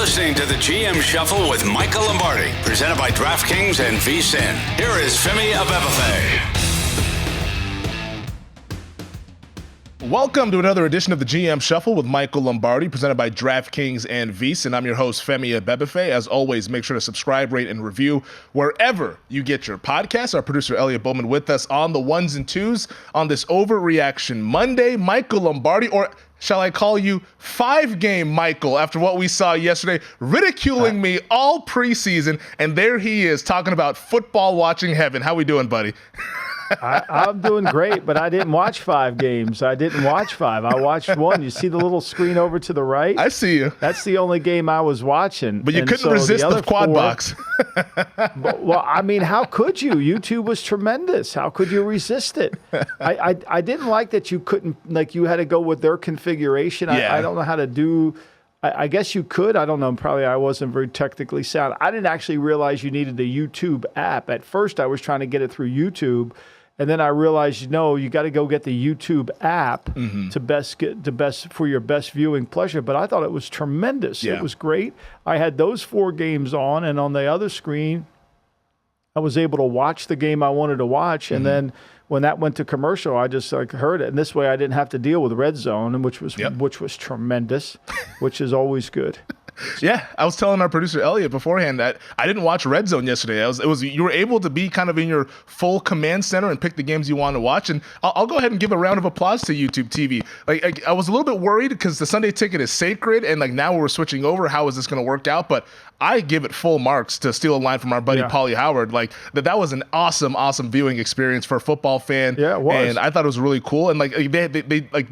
listening to the GM Shuffle with Michael Lombardi, presented by DraftKings and VSiN. Here is Femi Abebefe. Welcome to another edition of the GM Shuffle with Michael Lombardi, presented by DraftKings and VSiN. I'm your host, Femi Abebefe. As always, make sure to subscribe, rate, and review wherever you get your podcasts. Our producer, Elliot Bowman, with us on the ones and twos on this Overreaction Monday. Michael Lombardi, or shall I call you five-game Michael, after what we saw yesterday, ridiculing me all preseason, and there he is talking about football watching heaven. How we doing, buddy? I'm doing great, but I didn't watch 5 games. I didn't watch 5. I watched one. You see the little screen over to the right? I see you. That's the only game I was watching. But you couldn't resist the quad box. Well, I mean, how could you? YouTube was tremendous. How could you resist it? I didn't like that you couldn't, like you had to go with their configuration. Yeah. I don't know how to do. I guess you could. I don't know. Probably I wasn't very technically sound. I didn't actually realize you needed the YouTube app. At first, I was trying to get it through YouTube. And then I realized, you got to go get the YouTube app to best for your best viewing pleasure. But I thought it was tremendous. Yeah. It was great. I had those 4 games on, and on the other screen, I was able to watch the game I wanted to watch. And then when that went to commercial, I just heard it. And this way, I didn't have to deal with Red Zone, which was tremendous, which is always good. Yeah, I was telling our producer Elliot beforehand that I didn't watch Red Zone yesterday. You were able to be kind of in your full command center and pick the games you want to watch. And I'll go ahead and give a round of applause to YouTube TV. I was a little bit worried because the Sunday ticket is sacred, and now we're switching over. How is this going to work out? But I give it full marks, to steal a line from our buddy Paulie Howard. That was an awesome viewing experience for a football fan. Yeah, it was. And I thought it was really cool. And they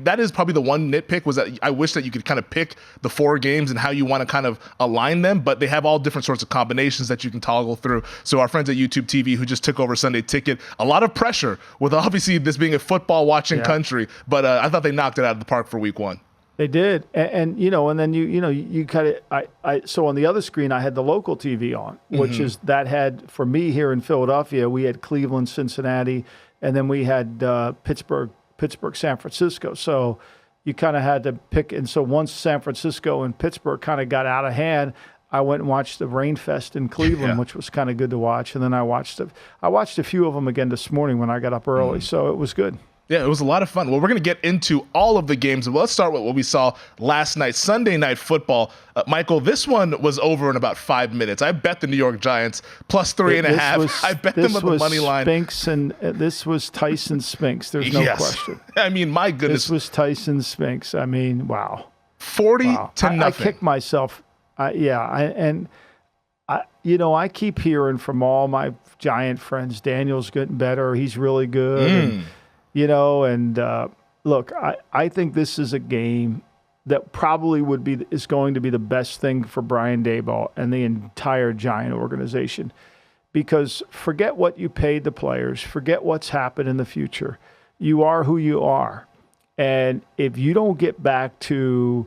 that is probably the one nitpick, was that I wish that you could kind of pick the 4 games and how you want to kind of align them, but they have all different sorts of combinations that you can toggle through. So our friends at YouTube TV, who just took over Sunday Ticket, a lot of pressure with obviously this being a football watching country, but I thought they knocked it out of the park for week 1. They did, and then you kind of so on the other screen I had the local TV on, which is that had, for me here in Philadelphia, we had Cleveland, Cincinnati, and then we had Pittsburgh, San Francisco. So you kind of had to pick, and so once San Francisco and Pittsburgh kind of got out of hand, I went and watched the Rainfest in Cleveland, which was kind of good to watch, and then I watched a few of them again this morning when I got up early, so it was good. Yeah, it was a lot of fun. Well, we're going to get into all of the games. Let's start with what we saw last night, Sunday Night Football. Michael, this one was over in about 5 minutes. I bet the New York Giants plus 3.5. I bet them on the money line. This was Tyson Spinks. There's no question. I mean, my goodness. This was Tyson Spinks. I mean, wow. 40 to nothing. I kicked myself. I keep hearing from all my Giant friends, Daniel's getting better. He's really good. Look, I think this is a game that probably is going to be the best thing for Brian Daboll and the entire Giant organization, because forget what you paid the players, forget what's happened in the future. You are who you are. And if you don't get back to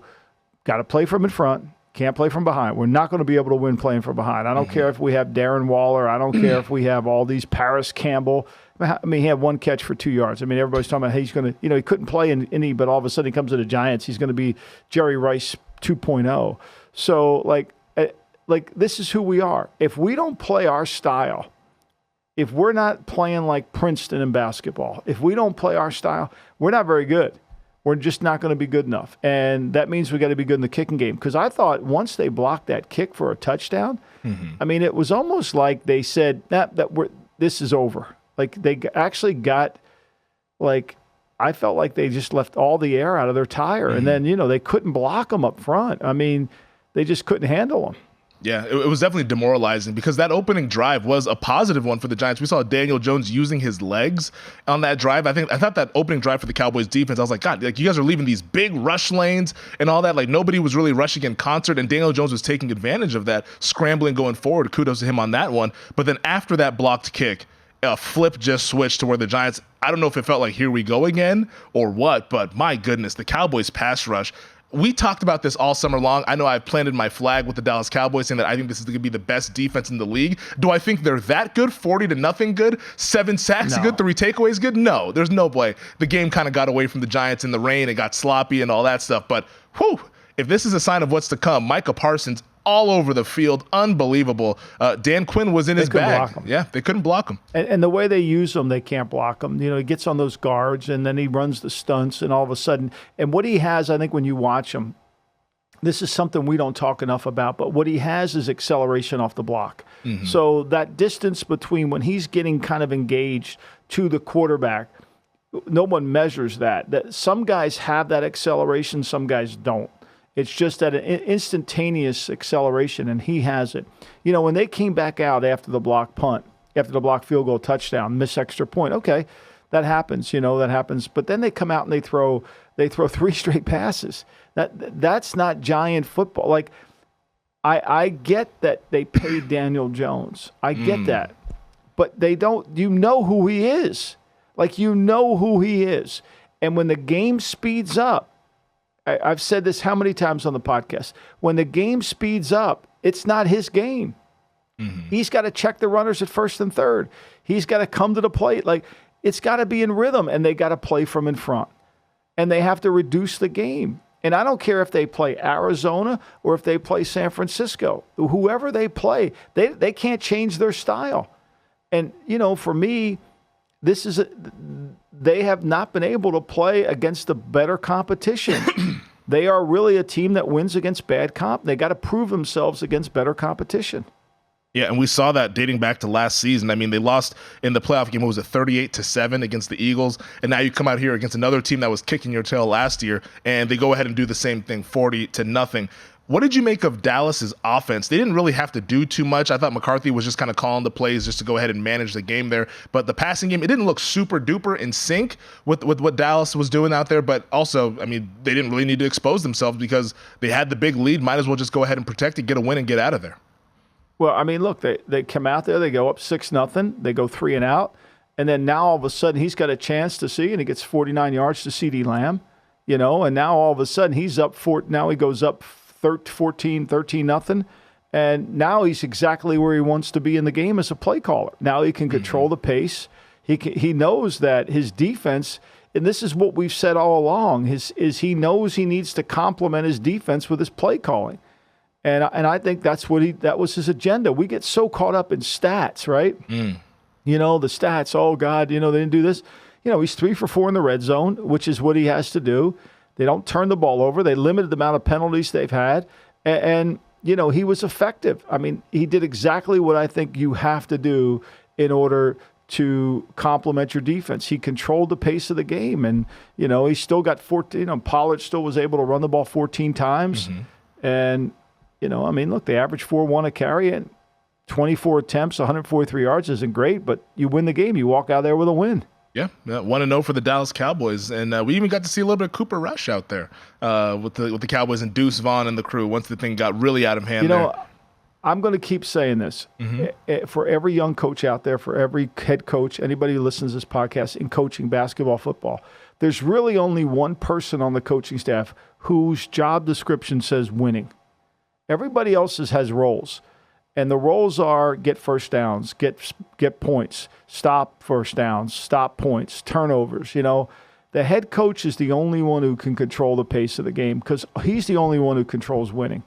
got to play from in front, can't play from behind. We're not going to be able to win playing from behind. I don't care if we have Darren Waller. I don't care if we have all these Paris Campbell. I mean, he had 1 catch for 2 yards. I mean, everybody's talking about, hey, he's going to, he couldn't play in any, but all of a sudden he comes to the Giants. He's going to be Jerry Rice 2.0. So, this is who we are. If we don't play our style, if we're not playing like Princeton in basketball, if we don't play our style, we're not very good. We're just not going to be good enough. And that means we got to be good in the kicking game. Because I thought once they blocked that kick for a touchdown, I mean, it was almost like they said, this is over. They actually got, I felt like they just left all the air out of their tire. And then, they couldn't block them up front. I mean, they just couldn't handle them. Yeah, it was definitely demoralizing, because that opening drive was a positive one for the Giants. We saw Daniel Jones using his legs on that drive. I thought that opening drive for the Cowboys defense, I was like, God, you guys are leaving these big rush lanes and all that. Nobody was really rushing in concert, and Daniel Jones was taking advantage of that, scrambling going forward. Kudos to him on that one. But then after that blocked kick, a flip just switched to where the Giants, I don't know if it felt like here we go again or what, but my goodness, the Cowboys pass rush. We talked about this all summer long. I know I planted my flag with the Dallas Cowboys saying that I think this is going to be the best defense in the league. Do I think they're that good? 40-0 good? 7 sacks good? 3 takeaways good? No, there's no way. The game kind of got away from the Giants in the rain. It got sloppy and all that stuff. But, if this is a sign of what's to come, Micah Parsons, all over the field. Unbelievable. Dan Quinn was in his bag. Yeah, they couldn't block him. And the way they use him, they can't block him. He gets on those guards, and then he runs the stunts, and all of a sudden, and what he has, I think when you watch him, this is something we don't talk enough about, but what he has is acceleration off the block. Mm-hmm. So that distance between when he's getting kind of engaged to the quarterback, no one measures that. Some guys have that acceleration, some guys don't. It's just that an instantaneous acceleration, and he has it. When they came back out after the block punt, after the block field goal touchdown, miss extra point, okay, that happens, that happens. But then they come out and they throw 3 straight passes. That's not Giant football. Like, I get that they paid Daniel Jones. I get that. But they don't, who he is. Like, who he is. And when the game speeds up, I've said this how many times on the podcast, when the game speeds up, it's not his game. Mm-hmm. He's got to check the runners at first and third. He's got to come to the plate. Like, it's got to be in rhythm, and they got to play from in front. And they have to reduce the game. And I don't care if they play Arizona or if they play San Francisco. Whoever they play, they can't change their style. And, for me, they have not been able to play against the better competition. They are really a team that wins against bad comp. They got to prove themselves against better competition. Yeah, and we saw that dating back to last season. I mean, they lost in the playoff game, 38-7 against the Eagles, and now you come out here against another team that was kicking your tail last year, and they go ahead and do the same thing, 40-0. What did you make of Dallas's offense? They didn't really have to do too much. I thought McCarthy was just kind of calling the plays just to go ahead and manage the game there. But the passing game, it didn't look super duper in sync with what Dallas was doing out there. But also, I mean, they didn't really need to expose themselves because they had the big lead. Might as well just go ahead and protect it, get a win, and get out of there. Well, I mean, look, they come out there, they go up 6-0, they go 3 and out, and then now all of a sudden he's got a chance to see, and he gets 49 yards to CeeDee Lamb, and now all of a sudden he's up now he goes up 13-0, and now he's exactly where he wants to be in the game as a play caller. Now he can control the pace. He knows that his defense, and this is what we've said all along, is he knows he needs to complement his defense with his play calling. And I think that was his agenda. We get so caught up in stats, right? The stats, oh, God, they didn't do this. He's 3 for 4 in the red zone, which is what he has to do. They don't turn the ball over. They limited the amount of penalties they've had. And he was effective. I mean, he did exactly what I think you have to do in order to complement your defense. He controlled the pace of the game. And, he still got 14. Pollard still was able to run the ball 14 times. Mm-hmm. And, look, they averaged 4.1 a carry and 24 attempts, 143 yards isn't great, but you win the game. You walk out there with a win. Yeah, 1-0 for the Dallas Cowboys. And we even got to see a little bit of Cooper Rush out there with the Cowboys and Deuce Vaughn and the crew once the thing got really out of hand there. I'm going to keep saying this. Mm-hmm. For every young coach out there, for every head coach, anybody who listens to this podcast in coaching basketball, football, there's really only one person on the coaching staff whose job description says winning. Everybody else's has roles, and the roles are get first downs, get points, stop first downs, stop points, turnovers. The head coach is the only one who can control the pace of the game because he's the only one who controls winning.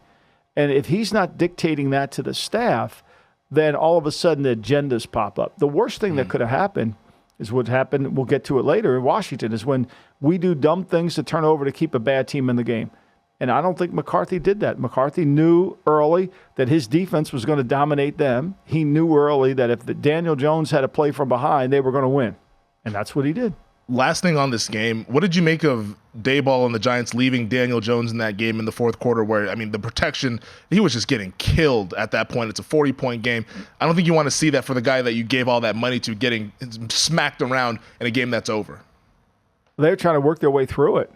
And if he's not dictating that to the staff, then all of a sudden the agendas pop up. The worst thing that could have happened is what happened, we'll get to it later in Washington, is when we do dumb things to turn over to keep a bad team in the game. And I don't think McCarthy did that. McCarthy knew early that his defense was going to dominate them. He knew early that if Daniel Jones had to play from behind, they were going to win. And that's what he did. Last thing on this game, what did you make of Daboll and the Giants leaving Daniel Jones in that game in the fourth quarter where, the protection, he was just getting killed at that point. It's a 40-point game. I don't think you want to see that for the guy that you gave all that money to getting smacked around in a game that's over. They're trying to work their way through it.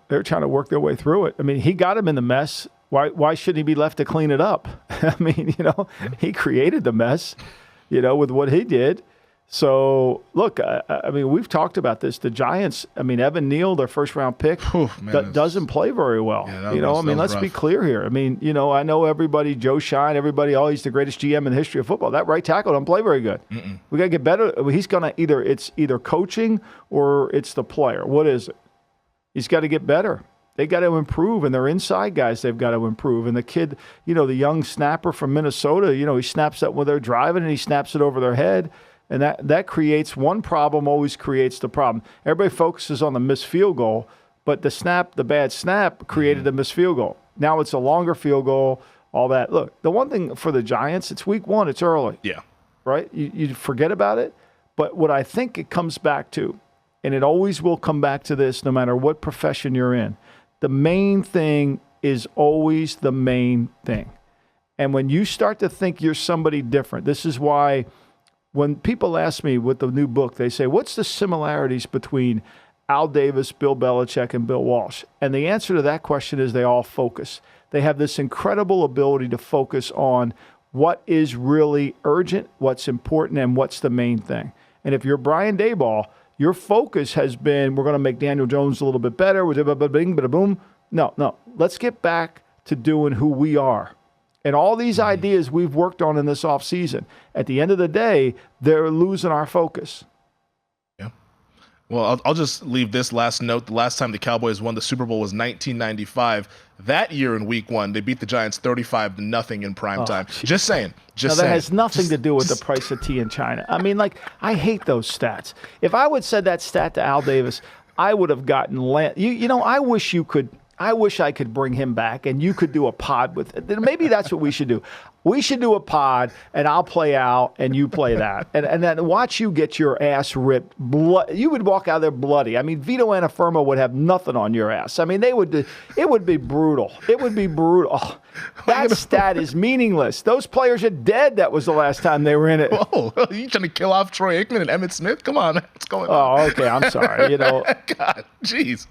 I mean, he got him in the mess. Why shouldn't he be left to clean it up? I mean, he created the mess, with what he did. So, look, I mean, we've talked about this. The Giants, Evan Neal, their first-round pick, doesn't play very well. Yeah, let's be clear here. I know everybody, Joe Shine, everybody, he's the greatest GM in the history of football. That right tackle don't play very good. Mm-mm. We got to get better. He's going to it's either coaching or it's the player. What is it? He's got to get better. They got to improve, and their inside guys, they've got to improve. And the kid, the young snapper from Minnesota, he snaps that when they're driving and he snaps it over their head. And that creates one problem, always creates the problem. Everybody focuses on the missed field goal, but the bad snap created the missed field goal. Now it's a longer field goal, all that. Look, the one thing for the Giants, it's week 1, it's early. Yeah. Right? You forget about it. But what I think it comes back to, and it always will come back to this no matter what profession you're in, the main thing is always the main thing. And when you start to think you're somebody different, this is why when people ask me with the new book, they say, what's the similarities between Al Davis, Bill Belichick, and Bill Walsh? And the answer to that question is they all focus. They have this incredible ability to focus on what is really urgent, what's important, and what's the main thing. And if you're Brian Daboll, your focus has been, we're going to make Daniel Jones a little bit better. Bing, bada boom. No. Let's get back to doing who we are. And all these ideas we've worked on in this offseason, at the end of the day, they're losing our focus. Yeah. Well, I'll just leave this last note. The last time the Cowboys won the Super Bowl was 1995. That year in week 1, they beat the Giants 35-0 in prime time. Just saying. That has nothing to do with the price of tea in China. I mean, I hate those stats. If I would have said that stat to Al Davis, I would have gotten I wish I could bring him back and you could do a pod with it. Maybe that's what we should do. We should do a pod and I'll play out and you play that. And then watch you get your ass ripped. You would walk out of there bloody. I mean, Vito Anafirmo would have nothing on your ass. I mean, it would be brutal. It would be brutal. Oh, that stat is meaningless. Those players are dead. That was the last time they were in it. Whoa, are you trying to kill off Troy Aikman and Emmitt Smith? Come on, what's going on? Oh, okay, I'm sorry. God, jeez.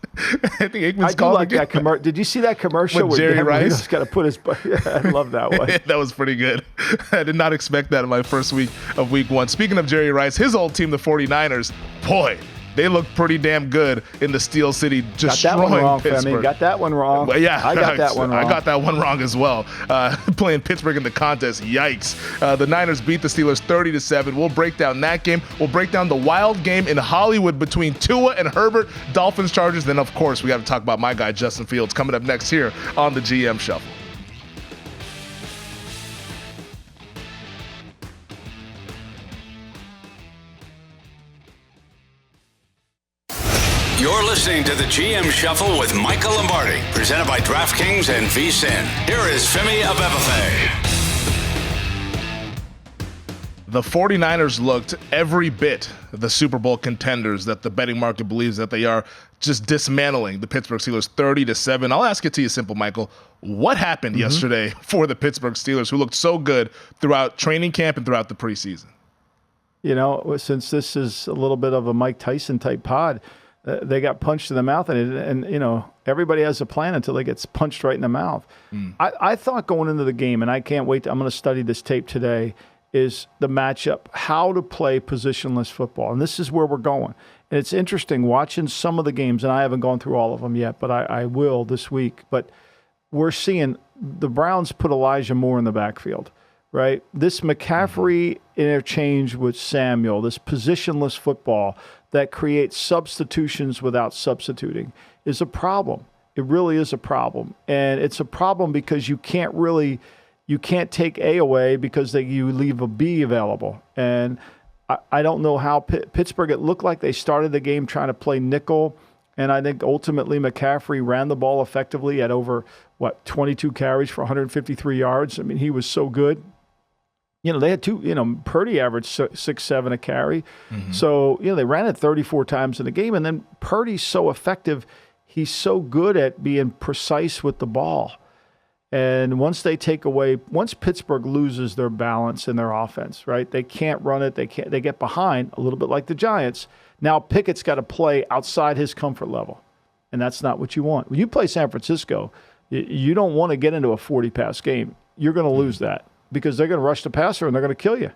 I think Aikman's I do like that commercial. Did you see that commercial with Jerry Rice? He's got to put his. I love that one. That was pretty good. I did not expect that in my first week of week 1. Speaking of Jerry Rice, his old team, the 49ers, boy, they look pretty damn good in the Steel City, just destroying Pittsburgh. Got that one wrong. Well, yeah, I got that one wrong. I got that one wrong as well. Playing Pittsburgh in the contest, yikes. The Niners beat the Steelers 30-7. We'll break down that game. We'll break down the wild game in Hollywood between Tua and Herbert, Dolphins, Chargers. Then, of course, we got to talk about my guy, Justin Fields, coming up next here on the GM Shuffle. You're listening to the GM Shuffle with Michael Lombardi, presented by DraftKings and VSiN. Here is Femi Abebefe. The 49ers looked every bit the Super Bowl contenders that the betting market believes that they are, just dismantling the Pittsburgh Steelers 30-7. I'll ask it to you simple, Michael. What happened yesterday for the Pittsburgh Steelers, who looked so good throughout training camp and throughout the preseason? Since this is a little bit of a Mike Tyson type pod, they got punched in the mouth, and everybody has a plan until they get punched right in the mouth. I thought going into the game, and I can't wait. I'm going to study this tape today, is the matchup, how to play positionless football. And this is where we're going. And it's interesting watching some of the games, and I haven't gone through all of them yet, but I will this week. But we're seeing the Browns put Elijah Moore in the backfield, right? This McCaffrey interchange with Samuel, this positionless football that creates substitutions without substituting is a problem. It really is a problem. And it's a problem because you can't take A away because you leave a B available. And I don't know how Pittsburgh, it looked like they started the game trying to play nickel. And I think ultimately McCaffrey ran the ball effectively at over, 22 carries for 153 yards. I mean, he was so good. They had Purdy averaged 6-7 a carry. So, they ran it 34 times in the game. And then Purdy's so effective. He's so good at being precise with the ball. And once Pittsburgh loses their balance in their offense, right? They can't run it. They get behind a little bit like the Giants. Now Pickett's got to play outside his comfort level. And that's not what you want. When you play San Francisco, you don't want to get into a 40-pass game. You're going to lose that, because they're going to rush the passer and they're going to kill you.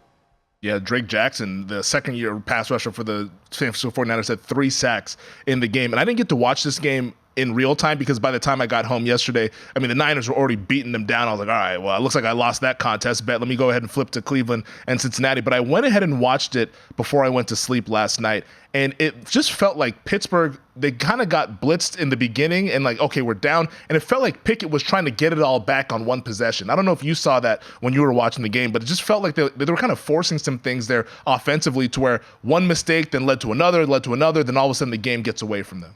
Yeah, Drake Jackson, the second-year pass rusher for the San Francisco 49ers, had 3 sacks in the game. And I didn't get to watch this game in real time, because by the time I got home yesterday, I mean, the Niners were already beating them down. I was like, all right, well, it looks like I lost that contest bet. Let me go ahead and flip to Cleveland and Cincinnati. But I went ahead and watched it before I went to sleep last night. And it just felt like Pittsburgh, they kind of got blitzed in the beginning and like, okay, we're down. And it felt like Pickett was trying to get it all back on one possession. I don't know if you saw that when you were watching the game, but it just felt like they were kind of forcing some things there offensively to where one mistake then led to another, then all of a sudden the game gets away from them.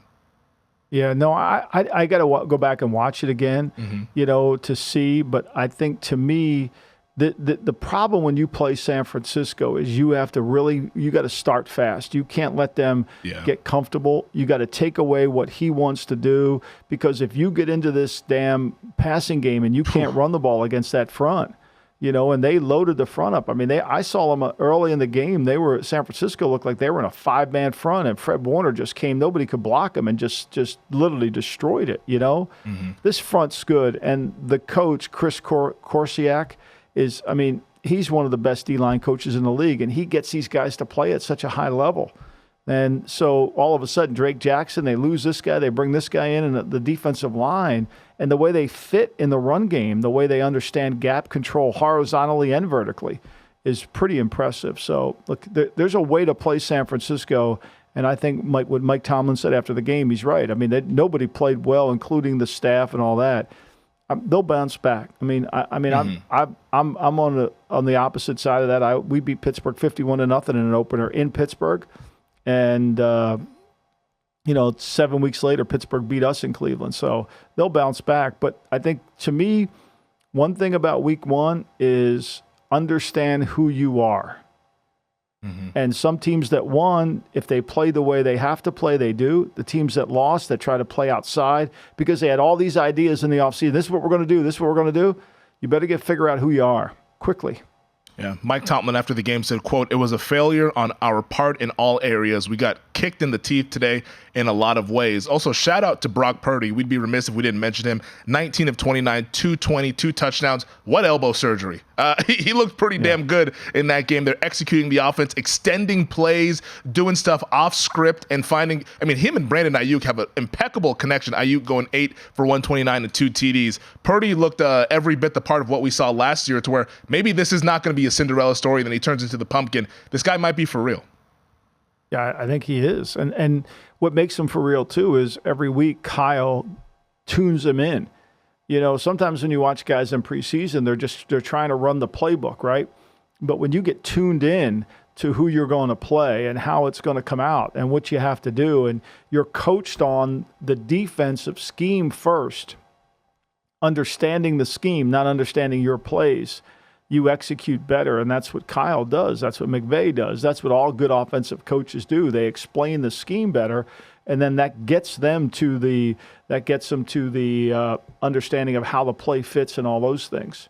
Yeah, no, I got to go back and watch it again, to see. But I think to me, the problem when you play San Francisco is you got to start fast. You can't let them get comfortable. You got to take away what he wants to do, because if you get into this damn passing game and you can't run the ball against that front, and they loaded the front up. I mean, I saw them early in the game. San Francisco looked like they were in a 5-man front, and Fred Warner just came. Nobody could block him and just literally destroyed it, This front's good. And the coach, Chris Korsiak, he's one of the best D-line coaches in the league, and he gets these guys to play at such a high level. And so all of a sudden, Drake Jackson, they lose this guy, they bring this guy in, and the defensive line, and the way they fit in the run game, the way they understand gap control horizontally and vertically is pretty impressive. So, look, there's a way to play San Francisco, and I think what Mike Tomlin said after the game, he's right. I mean, nobody played well, including the staff and all that. They'll bounce back. I'm on the opposite side of that. We beat Pittsburgh 51-0 in an opener in Pittsburgh. And, 7 weeks later, Pittsburgh beat us in Cleveland. So they'll bounce back. But I think, to me, one thing about week one is understand who you are. And some teams that won, if they play the way they have to play, they do. The teams that lost, that try to play outside because they had all these ideas in the offseason. This is what we're going to do. This is what we're going to do. You better figure out who you are quickly. Yeah, Mike Tomlin after the game said, quote, "It was a failure on our part in all areas. We got kicked in the teeth today in a lot of ways." Also, shout out to Brock Purdy. We'd be remiss if we didn't mention him. 19 of 29, 220, 2 touchdowns. What elbow surgery? He looked pretty damn good in that game. They're executing the offense, extending plays, doing stuff off script, and finding, him and Brandon Ayuk have an impeccable connection. Ayuk going 8 for 129 and 2 TDs. Purdy looked every bit the part of what we saw last year, to where maybe this is not going to be a Cinderella story, then he turns into the pumpkin. This guy might be for real. Yeah, I think he is. And what makes him for real, too, is every week Kyle tunes him in. Sometimes when you watch guys in preseason, they're trying to run the playbook, right? But when you get tuned in to who you're going to play and how it's going to come out and what you have to do, and you're coached on the defensive scheme first, understanding the scheme, not understanding your plays, you execute better, and that's what Kyle does. That's what McVay does. That's what all good offensive coaches do. They explain the scheme better, and then that gets them to the understanding of how the play fits and all those things.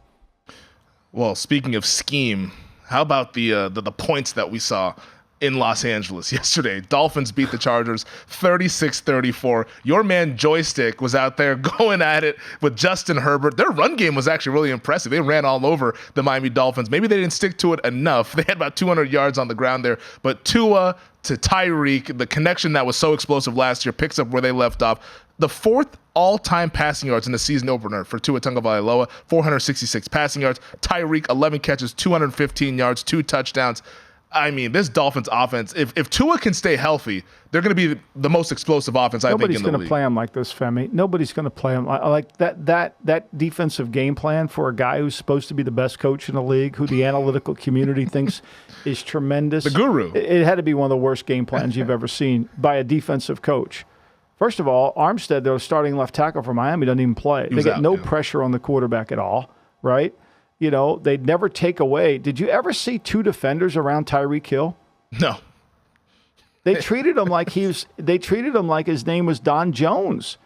Well, speaking of scheme, how about the points that we saw in Los Angeles yesterday? Dolphins beat the Chargers 36-34. Your man Joystick was out there going at it with Justin Herbert. Their run game was actually really impressive. They ran all over the Miami Dolphins. Maybe they didn't stick to it enough. They had about 200 yards on the ground there. But Tua to Tyreek, the connection that was so explosive last year, picks up where they left off. The fourth all-time passing yards in the season opener for Tua Tagovailoa, 466 passing yards. Tyreek, 11 catches, 215 yards, 2 touchdowns. This Dolphins offense, if Tua can stay healthy, they're going to be the most explosive offense, I think, in the league. Nobody's going to play him like this, Femi. Nobody's going to play him like that defensive game plan for a guy who's supposed to be the best coach in the league, who the analytical community thinks is tremendous. The guru. It had to be one of the worst game plans you've ever seen by a defensive coach. First of all, Armstead, their starting left tackle for Miami, doesn't even play. They get no pressure on the quarterback at all, right? They'd never take away. Did you ever see 2 defenders around Tyreek Hill? No. They treated him like his name was Don Jones.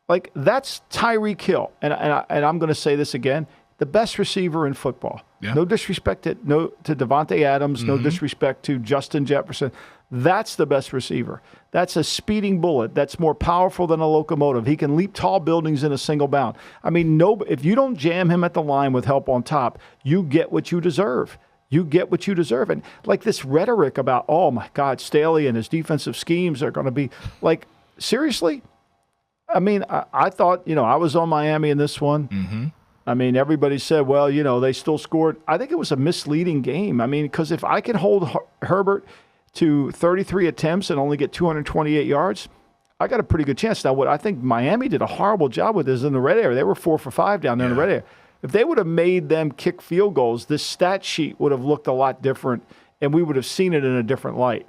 Like, that's Tyreek Hill. And I'm going to say this again, the best receiver in football. Yeah. No disrespect to Devontae Adams, no disrespect to Justin Jefferson. That's the best receiver. That's a speeding bullet. That's more powerful than a locomotive. He can leap tall buildings in a single bound. If you don't jam him at the line with help on top, you get what you deserve. You get what you deserve. And like this rhetoric about, oh my God, Staley and his defensive schemes are going to be like, seriously? I mean, I thought, I was on Miami in this one. Mm-hmm. I mean, everybody said, well, they still scored. I think it was a misleading game. I mean, because if I can hold Herbert to 33 attempts and only get 228 yards, I got a pretty good chance. Now, what I think Miami did a horrible job with is in the red area. They were 4 for 5 down there in the red area. If they would have made them kick field goals, this stat sheet would have looked a lot different, and we would have seen it in a different light.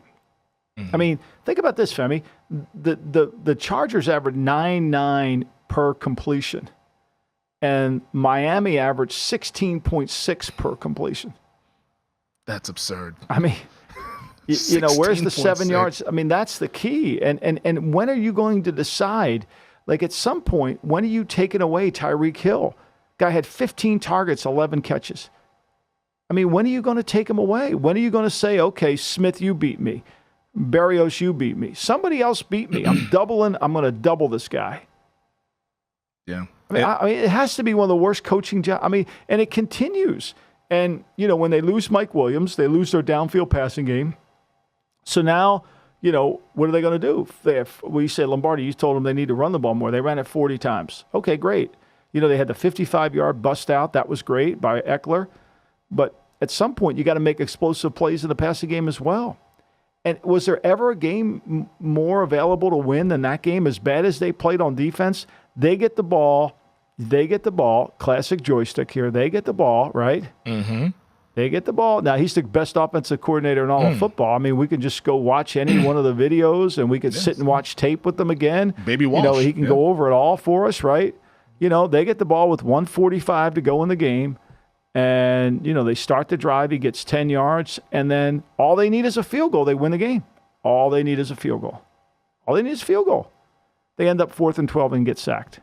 Mm-hmm. I mean, think about this, Femi. The Chargers averaged 9.9 per completion, and Miami averaged 16.6 per completion. That's absurd. I mean, where's the 7 yards? I mean, that's the key. And when are you going to decide? Like, at some point, when are you taking away Tyreek Hill? Guy had 15 targets, 11 catches. I mean, when are you going to take him away? When are you going to say, okay, Smith, you beat me. Berrios, you beat me. Somebody else beat me. I'm going to double this guy. Yeah. I mean, it has to be one of the worst coaching jobs. I mean, and it continues. And, when they lose Mike Williams, they lose their downfield passing game. So now, what are they going to do? We said, Lombardi, you told them they need to run the ball more. They ran it 40 times. Okay, great. They had the 55-yard bust out. That was great by Eckler. But at some point, you got to make explosive plays in the passing game as well. And was there ever a game more available to win than that game? As bad as they played on defense, they get the ball. Classic joystick here. They get the ball, right? Mm-hmm. They get the ball. Now, he's the best offensive coordinator in all of football. I mean, we can just go watch any one of the videos, and we can sit and watch tape with them again. Baby Walsh. He can go over it all for us, right? They get the ball with 1:45 to go in the game. And, they start the drive. He gets 10 yards. And then all they need is a field goal. They win the game. All they need is a field goal. All they need is a field goal. They end up 4th and 12 and get sacked.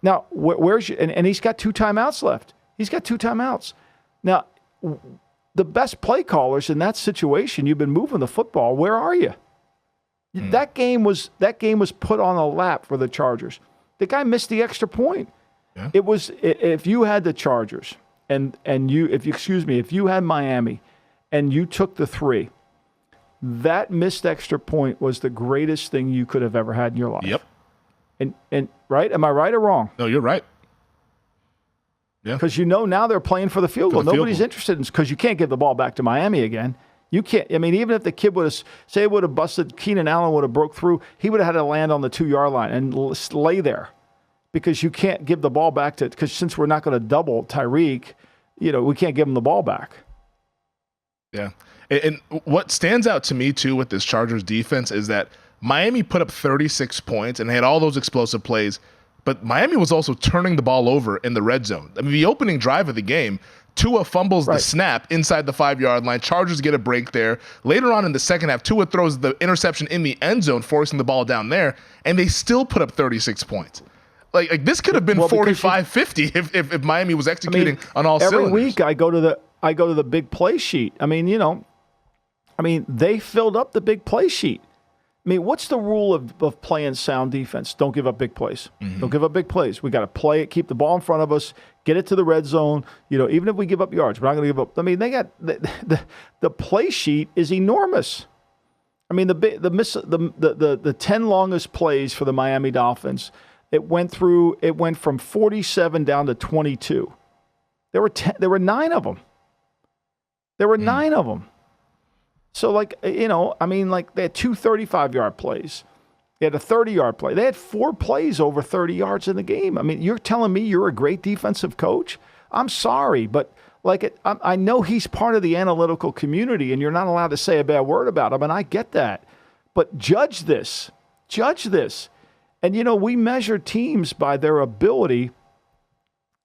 Now, where's your, and he's got 2 timeouts left. He's got 2 timeouts. Now, the best play callers in that situation, you've been moving the football. Where are you? That game was put on a lap for the Chargers. The guy missed the extra point. Yeah. It was, if you had the Chargers if you had Miami and you took the 3, that missed extra point was the greatest thing you could have ever had in your life. Yep. And right? Am I right or wrong? No, you're right. Yeah. Because now they're playing for the field goal. Nobody's interested in, because you can't give the ball back to Miami again. You can't. I mean, even if the kid would have busted, Keenan Allen would have broke through, he would have had to land on the 2-yard line and lay there. Because you can't give the ball back because since we're not going to double Tyreek, we can't give him the ball back. Yeah. And what stands out to me, too, with this Chargers defense is that Miami put up 36 points and they had all those explosive plays, but Miami was also turning the ball over in the red zone. I mean, the opening drive of the game, Tua fumbles the snap inside the 5-yard line. Chargers get a break there. Later on in the second half, Tua throws the interception in the end zone, forcing the ball down there, and they still put up 36 points. Like this could have been 45-50 if Miami was executing on all cylinders. Every week I go to the big play sheet. I mean, they filled up the big play sheet. I mean, what's the rule of playing sound defense? Don't give up big plays. Mm-hmm. Don't give up big plays. We got to play it, keep the ball in front of us, get it to the red zone. Even if we give up yards, we're not going to give up. I mean, they got the play sheet is enormous. I mean, the 10 longest plays for the Miami Dolphins. It went from 47 down to 22. There were 9 of them. There were 9 of them. So, they had 2 35-yard plays. They had a 30-yard play. They had 4 plays over 30 yards in the game. I mean, you're telling me you're a great defensive coach? I'm sorry, but I know he's part of the analytical community, and you're not allowed to say a bad word about him, and I get that. But judge this. And, we measure teams by their ability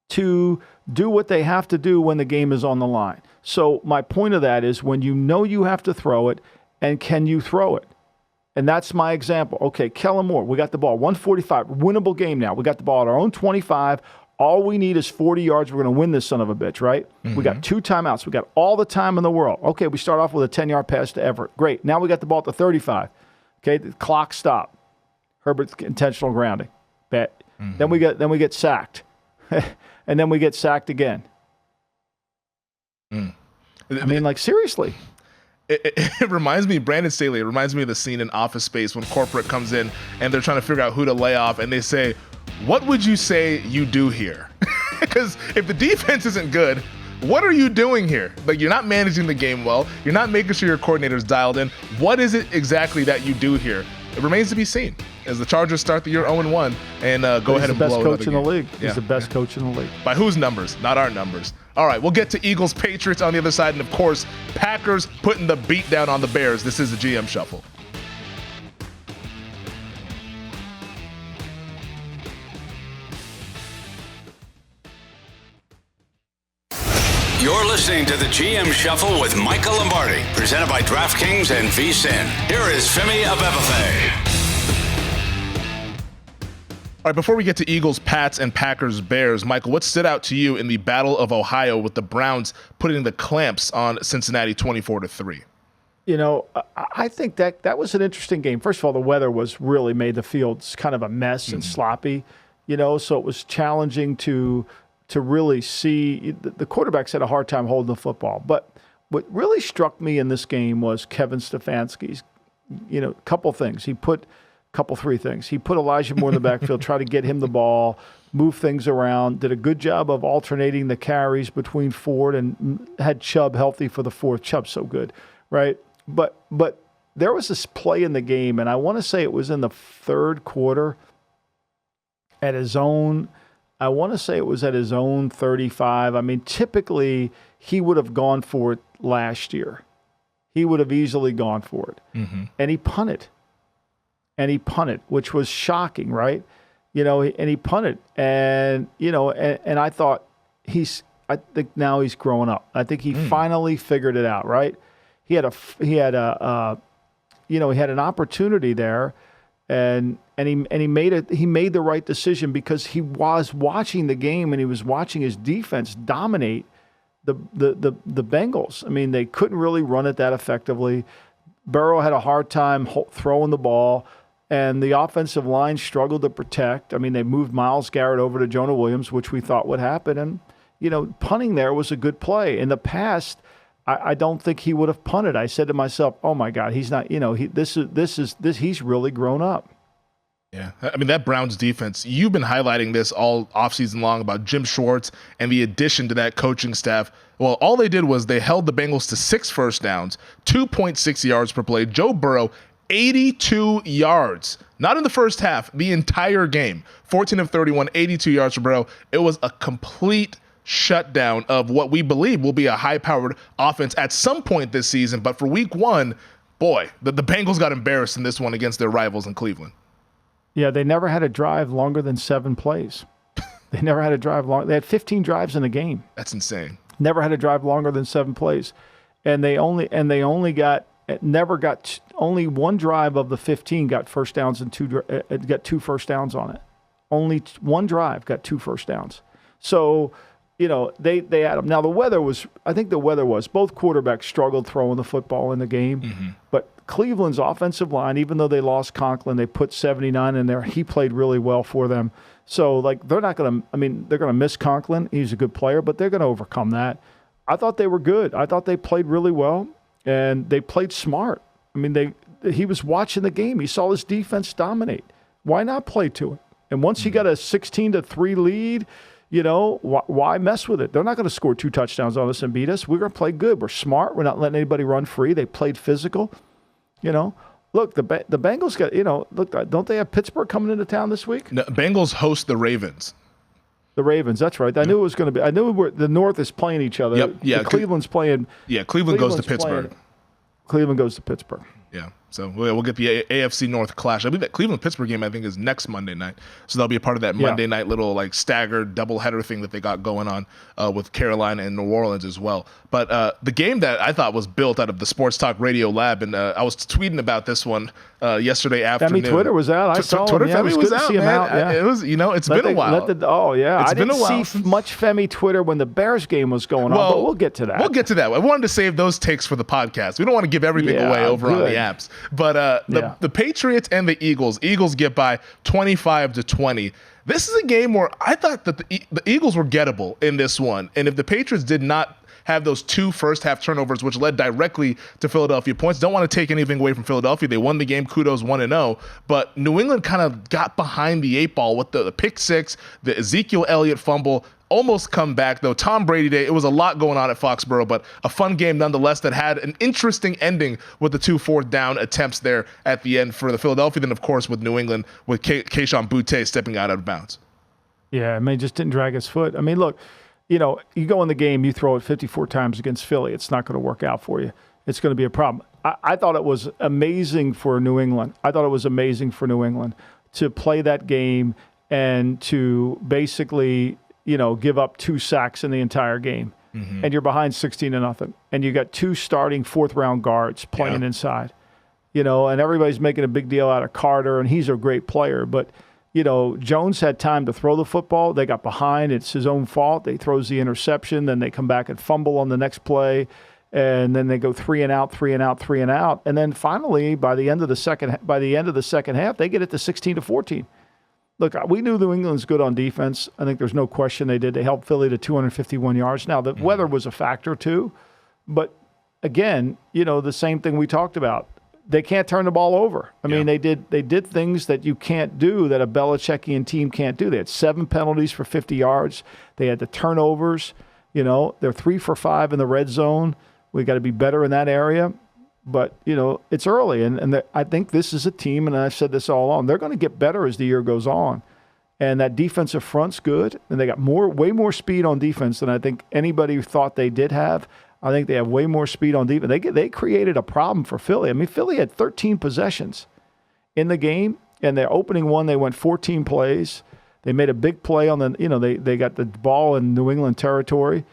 to do what they have to do when the game is on the line. So my point of that is when you have to throw it, and can you throw it? And that's my example. Okay, Kellen Moore, we got the ball, 145, winnable game now. We got the ball at our own 25. All we need is 40 yards. We're going to win this son of a bitch, right? Mm-hmm. We got 2 timeouts. We got all the time in the world. Okay, we start off with a 10-yard pass to Everett. Great. Now we got the ball at the 35. Okay, the clock stopped. Herbert's intentional grounding. Bet. Mm-hmm. Then we get sacked. And then we get sacked again. I mean, seriously. It reminds me, Brandon Staley, it reminds me of the scene in Office Space when corporate comes in and they're trying to figure out who to lay off, and they say, what would you say you do here? Because if the defense isn't good, what are you doing here? Like, you're not managing the game well. You're not making sure your coordinator's dialed in. What is it exactly that you do here? It remains to be seen as the Chargers start the year 0-1 and go ahead and blow another game. He's the best coach in the league. He's the best coach in the league. By whose numbers? Not our numbers. All right, we'll get to Eagles, Patriots on the other side, and of course, Packers putting the beat down on the Bears. This is the GM Shuffle. You're listening to the GM Shuffle with Michael Lombardi, presented by DraftKings and VSiN. Here is Femi Abebefe. All right, before we get to Eagles, Pats, and Packers, Bears, Michael, what stood out to you in the Battle of Ohio with the Browns putting the clamps on Cincinnati 24-3? You know, I think that was an interesting game. First of all, the weather was really made the fields kind of a mess and sloppy, you know, so it was challenging to really see. The quarterbacks had a hard time holding the football. But what really struck me in this game was Kevin Stefanski's, you know, three things. He put Elijah Moore in the backfield, tried to get him the ball, move things around, did a good job of alternating the carries between Ford and had Chubb healthy for the fourth. Chubb's so good, right? But there was this play in the game, and I want to say it was in the third quarter at his own, I want to say it was at his own 35. I mean, typically he would have gone for it last year. He would have easily gone for it. Mm-hmm. And he punted. Which was shocking, right? You know, and he punted. And, you know, and I thought I think now he's growing up. I think he finally figured it out, right? He had an opportunity there, and he made the right decision because he was watching the game and he was watching his defense dominate the Bengals. I mean, they couldn't really run it that effectively. Burrow had a hard time throwing the ball, and the offensive line struggled to protect. I mean, they moved Myles Garrett over to Jonah Williams, which we thought would happen, and you know, punting there was a good play. In the past, I don't think he would have punted. I said to myself, "Oh my God, he's not. You know, he's really grown up." Yeah, I mean, that Browns defense, you've been highlighting this all offseason long about Jim Schwartz and the addition to that coaching staff. Well, all they did was they held the Bengals to 6 first downs, 2.6 yards per play. Joe Burrow, 82 yards. Not in the first half, the entire game. 14 of 31, 82 yards for Burrow. It was a complete shutdown of what we believe will be a high-powered offense at some point this season. But for week one, boy, the Bengals got embarrassed in this one against their rivals in Cleveland. Yeah, they never had a drive longer than 7 plays. They never had a drive long. They had 15 drives in the game. That's insane. Never had a drive longer than 7 plays, and they only got only one drive of the 15 got first downs and got 2 first downs on it. Only one drive got 2 first downs. So, you know, they had them. Now I think the weather was both quarterbacks struggled throwing the football in the game, but Cleveland's offensive line, even though they lost Conklin, they put 79 in there. He played really well for them. So, like, they're going to miss Conklin. He's a good player, but they're going to overcome that. I thought they were good. I thought they played really well, and they played smart. I mean, he was watching the game. He saw his defense dominate. Why not play to it? And once you got a 16-3 lead, you know, why mess with it? They're not going to score 2 touchdowns on us and beat us. We're going to play good. We're smart. We're not letting anybody run free. They played physical. You know, look, the Bengals got, you know, look, don't they have Pittsburgh coming into town this week? No, Bengals host the Ravens. The Ravens, that's right. I knew it was going to be. I knew the North is playing each other. Yep. Yeah. Cleveland's playing. Yeah, Cleveland goes to Pittsburgh. Cleveland goes to Pittsburgh. Yeah. So we'll get the AFC North clash. I believe that Cleveland-Pittsburgh game, I think, is next Monday night. So that'll be a part of that Monday night little like staggered doubleheader thing that they got going on with Carolina and New Orleans as well. But the game that I thought was built out of the Sports Talk Radio Lab, and I was tweeting about this one yesterday afternoon. Femi Twitter was out. I saw Twitter. Him. Femi was out, man. It was, you know, it's been a while. I didn't see much Femi Twitter when the Bears game was going on, but we'll get to that. We'll get to that. I wanted to save those takes for the podcast. We don't want to give everything away over on the apps. But the Patriots and the Eagles get by 25-20. This is a game where I thought that the Eagles were gettable in this one. And if the Patriots did not have those 2 first-half turnovers, which led directly to Philadelphia points. Don't want to take anything away from Philadelphia. They won the game. Kudos 1-0. But New England kind of got behind the 8 ball with the pick 6, the Ezekiel Elliott fumble. Almost come back, though. Tom Brady Day, it was a lot going on at Foxborough, but a fun game nonetheless that had an interesting ending with the 2 fourth-down attempts there at the end for the Philadelphia. Then, of course, with New England, with Keyshawn Boutte stepping out of bounds. Yeah, I mean, just didn't drag his foot. I mean, look, you go in the game, you throw it 54 times against Philly. It's not going to work out for you. It's going to be a problem. I thought it was amazing for New England. To play that game and to basically – give up 2 sacks in the entire game. And you're behind 16-0. And you got 2 starting 4th-round guards playing inside. And everybody's making a big deal out of Carter, and he's a great player. But, Jones had time to throw the football. They got behind. It's his own fault. They throws the interception. Then they come back and fumble on the next play. And then they go 3 and out. And then finally, by the end of the second half, they get it to 16-14. Look, we knew New England's good on defense. I think there's no question they did. They helped Philly to 251 yards. Now, the weather was a factor too. But, again, the same thing we talked about. They can't turn the ball over. I mean, they did things that you can't do, that a Belichickian team can't do. They had 7 penalties for 50 yards. They had the turnovers. They're 3 for 5 in the red zone. We got to be better in that area. But, it's early, and I think this is a team, and I've said this all along, they're going to get better as the year goes on. And that defensive front's good, and they got way more speed on defense than I think anybody thought they did have. I think they have way more speed on defense. They created a problem for Philly. I mean, Philly had 13 possessions in the game, and their opening one, they went 14 plays. They made a big play on they got the ball in New England territory.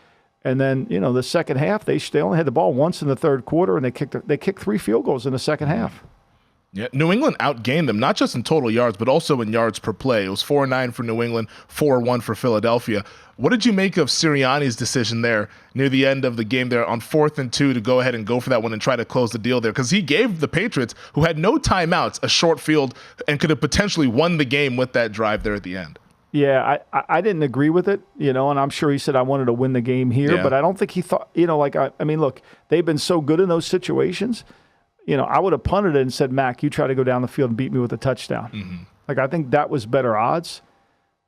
And then, the second half, they only had the ball once in the third quarter, and they kicked 3 field goals in the second half. Yeah, New England outgained them, not just in total yards, but also in yards per play. It was 4-9 for New England, 4-1 for Philadelphia. What did you make of Sirianni's decision there near the end of the game there on 4th and 2 to go ahead and go for that one and try to close the deal there? Because he gave the Patriots, who had no timeouts, a short field and could have potentially won the game with that drive there at the end. Yeah, I didn't agree with it, and I'm sure he said I wanted to win the game here, but I don't think he thought, I mean, look, they've been so good in those situations. I would have punted it and said, Mac, you try to go down the field and beat me with a touchdown. I think that was better odds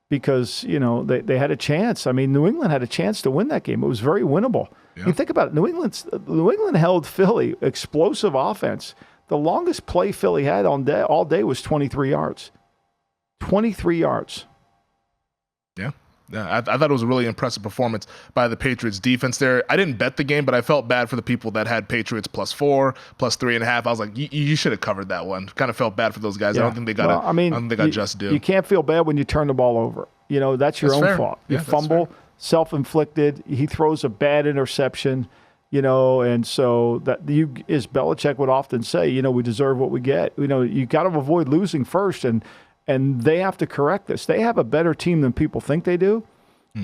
because, they had a chance. I mean, New England had a chance to win that game. It was very winnable. Yeah. You think about it, New England held Philly, explosive offense. The longest play Philly had all day was 23 yards. 23 yards. Yeah, I thought it was a really impressive performance by the Patriots defense there. I didn't bet the game, but I felt bad for the people that had Patriots +4, +3.5. I was like, you should have covered that one. Kind of felt bad for those guys. Yeah. I don't think they got I don't think they got just due. You can't feel bad when you turn the ball over. That's your own fault. You fumble, self-inflicted. He throws a bad interception, and so that as Belichick would often say, we deserve what we get. You got to avoid losing first, and they have to correct this. They have a better team than people think they do.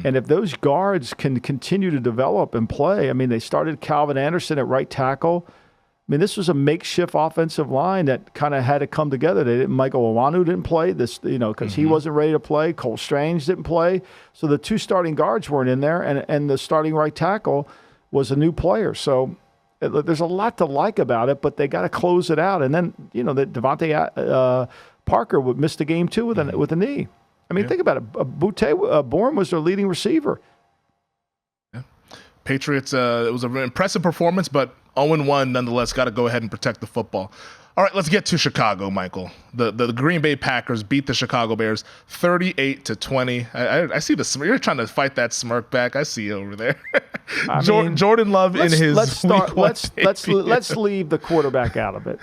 And if those guards can continue to develop and play, I mean, they started Calvin Anderson at right tackle. I mean, this was a makeshift offensive line that kind of had to come together. Michael Owanu didn't play this, because he wasn't ready to play. Cole Strange didn't play. So the 2 starting guards weren't in there, and the starting right tackle was a new player. So there's a lot to like about it, but they got to close it out. And then, that Devontae Parker would miss the game too with a knee. I mean, think about it. Bourne was their leading receiver. Yeah. Patriots, it was an impressive performance, but 0-1 nonetheless. Got to go ahead and protect the football. All right, let's get to Chicago, Michael. The Green Bay Packers beat the Chicago Bears 38-20. I see the smirk. You're trying to fight that smirk back. I see you over there. Jordan Love in his. Let's leave the quarterback out of it.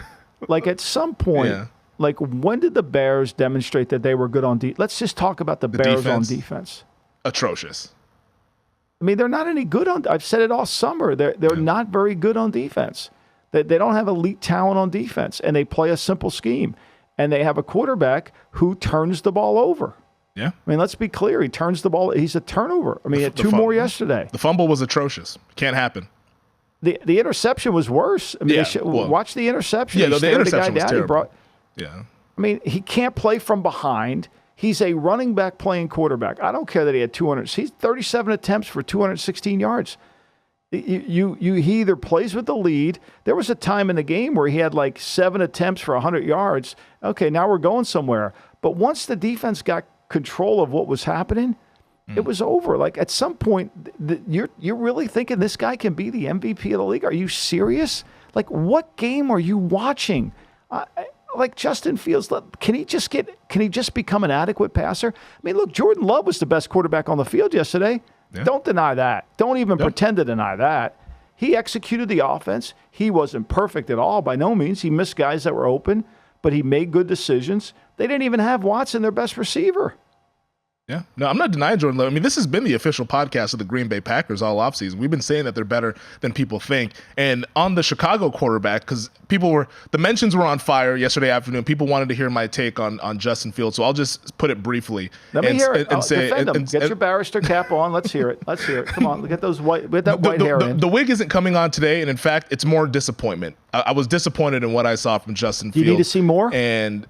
At some point. Yeah. When did the Bears demonstrate that they were good on defense? Let's just talk about the Bears on defense. Atrocious. I mean, they're not any good on – I've said it all summer. They're not very good on defense. They don't have elite talent on defense, and they play a simple scheme. And they have a quarterback who turns the ball over. Yeah. I mean, let's be clear. He turns the ball – he's a turnover. I mean, he had 2 more yesterday. The fumble was atrocious. Can't happen. The interception was worse. I mean, watch the interception. Yeah, the interception was terrible. Yeah. I mean, he can't play from behind. He's a running back playing quarterback. I don't care that he had 200. He's 37 attempts for 216 yards. He either plays with the lead. There was a time in the game where he had like 7 attempts for 100 yards. Okay, now we're going somewhere. But once the defense got control of what was happening, it was over. Like at some point, you're really thinking this guy can be the MVP of the league? Are you serious? Like what game are you watching? Like Justin Fields, can he just become an adequate passer? I mean, look, Jordan Love was the best quarterback on the field yesterday. Yeah. Don't deny that. Don't even pretend to deny that. He executed the offense. He wasn't perfect at all, by no means. He missed guys that were open, but he made good decisions. They didn't even have Watson, their best receiver. Yeah. No, I'm not denying Jordan Love. I mean, this has been the official podcast of the Green Bay Packers all offseason. We've been saying that they're better than people think. And on the Chicago quarterback, because the mentions were on fire yesterday afternoon. People wanted to hear my take on Justin Fields. So I'll just put it briefly. Let me hear it. Defend him. Get your barrister cap on. Let's hear it. Let's hear it. Come on. Get that white hair in. The wig isn't coming on today. And in fact, it's more disappointment. I was disappointed in what I saw from Justin Fields. You need to see more? And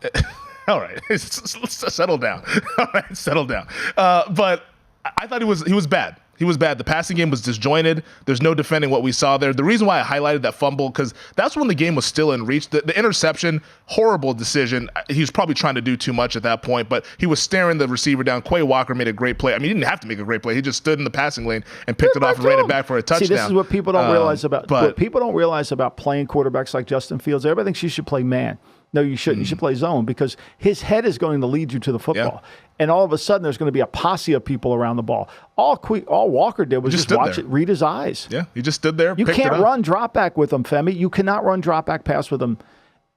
all right, settle down. All right, settle down. But I thought he was bad. He was bad. The passing game was disjointed. There's no defending what we saw there. The reason why I highlighted that fumble, because that's when the game was still in reach. The interception, horrible decision. He was probably trying to do too much at that point, but he was staring the receiver down. Quay Walker made a great play. I mean, he didn't have to make a great play. He just stood in the passing lane and picked it off and ran it back for a touchdown. See, this is what people don't realize about what people don't realize about playing quarterbacks like Justin Fields. Everybody thinks you should play man. No, you shouldn't. You should play zone because his head is going to lead you to the football. Yeah. And all of a sudden, there's going to be a posse of people around the ball. All Walker did was just watch it, read his eyes. Yeah, he just stood there. You can't run drop back with him, Femi. You cannot run drop back pass with him.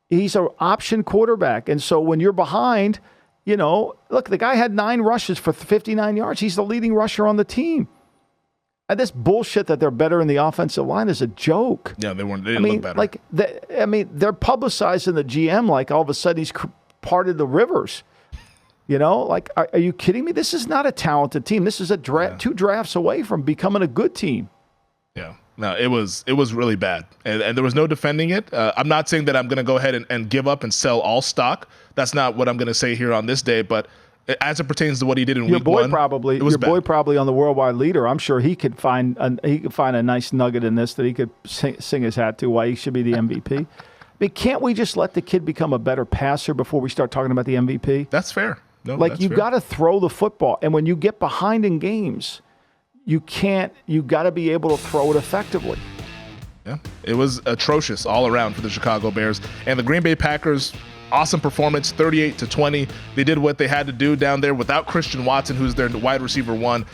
He's an option quarterback. And so when you're behind, look, the guy had 9 rushes for 59 yards. He's the leading rusher on the team. And this bullshit that they're better in the offensive line is a joke. Yeah, they didn't look better. They're publicizing the GM like all of a sudden he's parted the rivers. Are you kidding me? This is not a talented team. This is 2 drafts away from becoming a good team. Yeah. No, it was really bad. And there was no defending it. I'm not saying that I'm going to go ahead and give up and sell all stock. That's not what I'm going to say here on this day. But as it pertains to what he did in week one, it was bad. Your boy probably on the worldwide leader. I'm sure he could find a nice nugget in this that he could sing his hat to why he should be the MVP. I mean, can't we just let the kid become a better passer before we start talking about the MVP? That's fair. No, you got to throw the football. And when you get behind in games, you got to be able to throw it effectively. Yeah, it was atrocious all around for the Chicago Bears. And the Green Bay Packers, awesome performance, 38-20. They did what they had to do down there without Christian Watson, who's their wide receiver 1.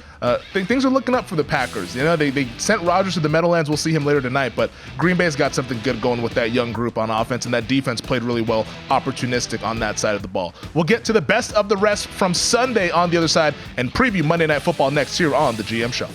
Things are looking up for the Packers. They sent Rodgers to the Meadowlands. We'll see him later tonight. But Green Bay's got something good going with that young group on offense, and that defense played really well, opportunistic on that side of the ball. We'll get to the best of the rest from Sunday on the other side and preview Monday Night Football next here on the GM Show.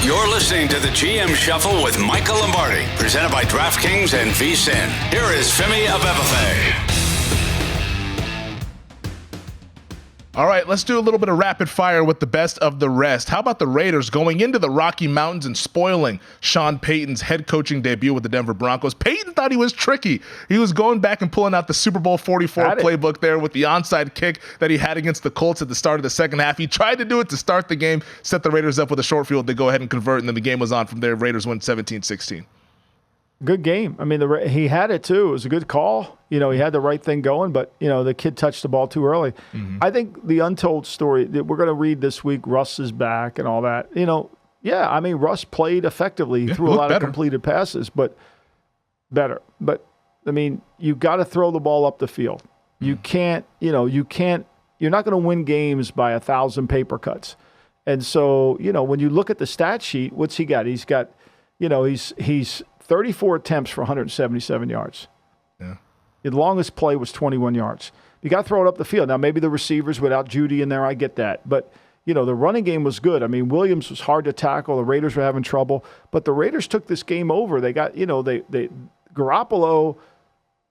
You're listening to the GM Shuffle with Michael Lombardi, presented by DraftKings and VSiN. Here is Femi Abebefe. All right, let's do a little bit of rapid fire with the best of the rest. How about the Raiders going into the Rocky Mountains and spoiling Sean Payton's head coaching debut with the Denver Broncos? Payton thought he was tricky. He was going back and pulling out the Super Bowl 44 playbook there with the onside kick that he had against the Colts at the start of the second half. He tried to do it to start the game, set the Raiders up with a short field. They go ahead and convert, and then the game was on from there. Raiders win 17-16. Good game. I mean, he had it too. It was a good call. He had the right thing going, but the kid touched the ball too early. Mm-hmm. I think the untold story that we're going to read this week, Russ is back and all that. Russ played effectively, threw a lot of completed passes, but better. But I mean, you got to throw the ball up the field. You can't. You're not going to win games by 1,000 paper cuts. And so, when you look at the stat sheet, what's he got? He's got, he's 34 attempts for 177 yards. Yeah. The longest play was 21 yards. You got to throw it up the field. Now, maybe the receivers without Judy in there, I get that. But, the running game was good. I mean, Williams was hard to tackle. The Raiders were having trouble. But the Raiders took this game over. They got, Garoppolo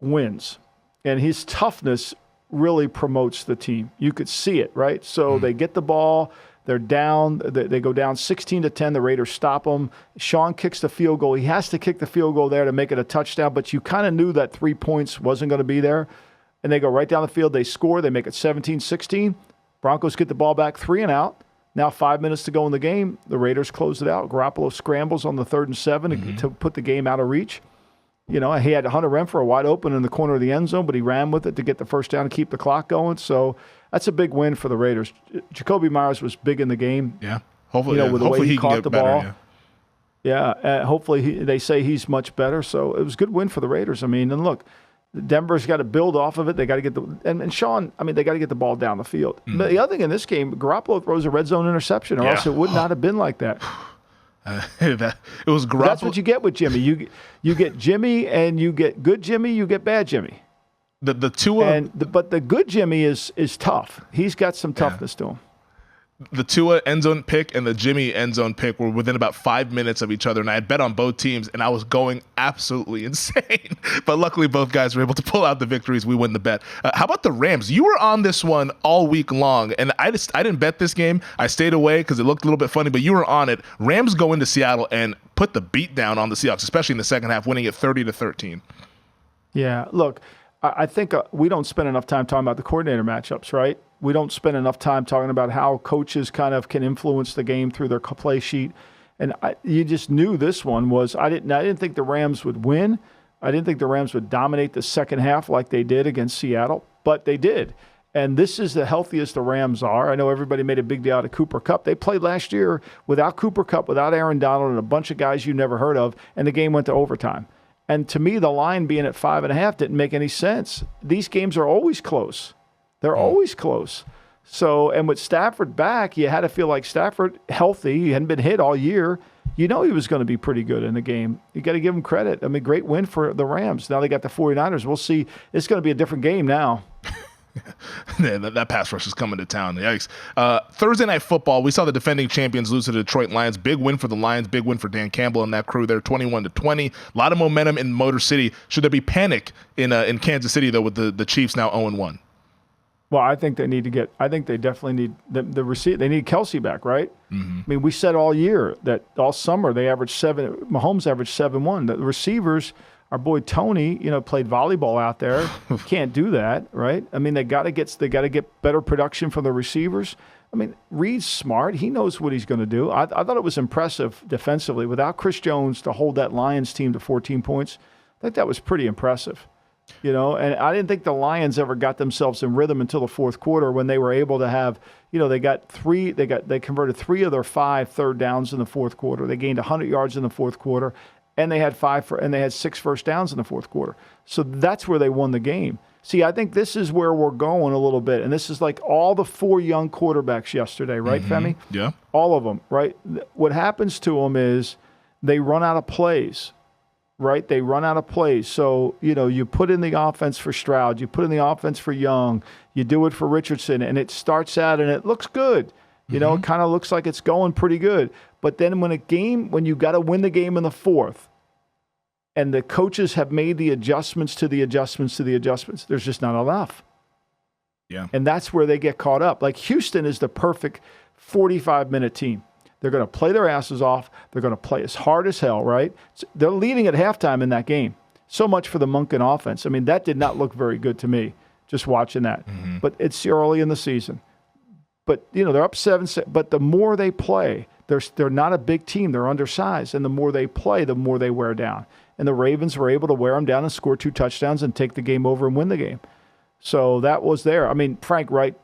wins. And his toughness really promotes the team. You could see it, right? So they get the ball. They're down. They go down 16-10. The Raiders stop them. Sean kicks the field goal. He has to kick the field goal there to make it a touchdown, but you kind of knew that 3 points wasn't going to be there. and they go right down the field. They score. They make it 17-16. Broncos get the ball back 3 and out. Now 5 minutes to go in the game. The Raiders close it out. Garoppolo scrambles on the 3rd and 7 to put the game out of reach. You know, he had Hunter Renfrow wide open in the corner of the end zone, but he ran with it to get the first down and keep the clock going. So that's a big win for the Raiders. Jacoby Myers was big in the game. Yeah. Hopefully, you know, with the way he can caught get the better, ball. yeah. Yeah, hopefully they say he's much better. So it was a good win for the Raiders. I mean, and look, Denver's got to build off of it. They got to get and Sean, I mean, they got to get the ball down the field. But the other thing in this game, Garoppolo throws a red zone interception, or else it would not have been like that. It was Garoppolo. That's what you get with Jimmy. You get Jimmy, and you get good Jimmy, you get bad Jimmy. The Tua, but the good Jimmy is tough. He's got some toughness to him. The Tua end zone pick and the Jimmy end zone pick were within about 5 minutes of each other, and I had bet on both teams, and I was going absolutely insane. But luckily, both guys were able to pull out the victories. We win the bet. How about the Rams? You were on this one all week long, and I didn't bet this game. I stayed away because it looked a little bit funny, but you were on it. Rams go into Seattle and put the beat down on the Seahawks, especially in the second half, winning it 30-13. Yeah, look, I think we don't spend enough time talking about the coordinator matchups, right? We don't spend enough time talking about how coaches kind of can influence the game through their play sheet. And you just knew this one was, I didn't think the Rams would win. I didn't think the Rams would dominate the second half like they did against Seattle, but they did. And this is the healthiest the Rams are. I know everybody made a big deal out of Cooper Kupp. They played last year without Cooper Kupp, without Aaron Donald, and a bunch of guys you never heard of, and the game went to overtime. And to me, the line being at 5.5 didn't make any sense. These games are always close. They're always close. So, and with Stafford back, you had to feel like Stafford healthy. He hadn't been hit all year. You know he was going to be pretty good in the game. You got to give him credit. I mean, great win for the Rams. Now they got the 49ers. We'll see. It's going to be a different game now. Yeah, that pass rush is coming to town. Yikes. Thursday Night Football, we saw the defending champions lose to the Detroit Lions. Big win for the Lions. Big win for Dan Campbell and that crew there, 21-20. A lot of momentum in Motor City. Should there be panic in Kansas City, though, with the Chiefs now 0-1? Well, I think they need to get. I think they definitely need the receiver. They need Kelsey back, right? Mm-hmm. I mean, we said all year that all summer they averaged 7. Mahomes averaged 7-1. The receivers, our boy Tony, played volleyball out there. Can't do that, right? I mean, they got to get better production from the receivers. I mean, Reed's smart. He knows what he's going to do. I thought it was impressive defensively without Chris Jones to hold that Lions team to 14 points. I think that was pretty impressive. And I didn't think the Lions ever got themselves in rhythm until the fourth quarter when they were able to have, they converted 3 of their 5 third downs in the fourth quarter. They gained 100 yards in the fourth quarter, and they had 6 first downs in the fourth quarter. So that's where they won the game. See, I think this is where we're going a little bit, and this is like all the 4 young quarterbacks yesterday, right, Femi? Yeah. All of them, right? What happens to them is they run out of plays. Right? They run out of plays. So, you put in the offense for Stroud, you put in the offense for Young, you do it for Richardson, and it starts out and it looks good. It kind of looks like it's going pretty good. But then when you got to win the game in the fourth, and the coaches have made the adjustments to the adjustments to the adjustments, there's just not enough. Yeah. And that's where they get caught up. Like Houston is the perfect 45-minute team. They're going to play their asses off. They're going to play as hard as hell, right? They're leading at halftime in that game. So much for the Monken offense. I mean, that did not look very good to me, just watching that. Mm-hmm. But it's early in the season. But, they're up 7. But the more they play, they're not a big team. They're undersized. And the more they play, the more they wear down. And the Ravens were able to wear them down and score 2 touchdowns and take the game over and win the game. So that was there. I mean, Frank Wright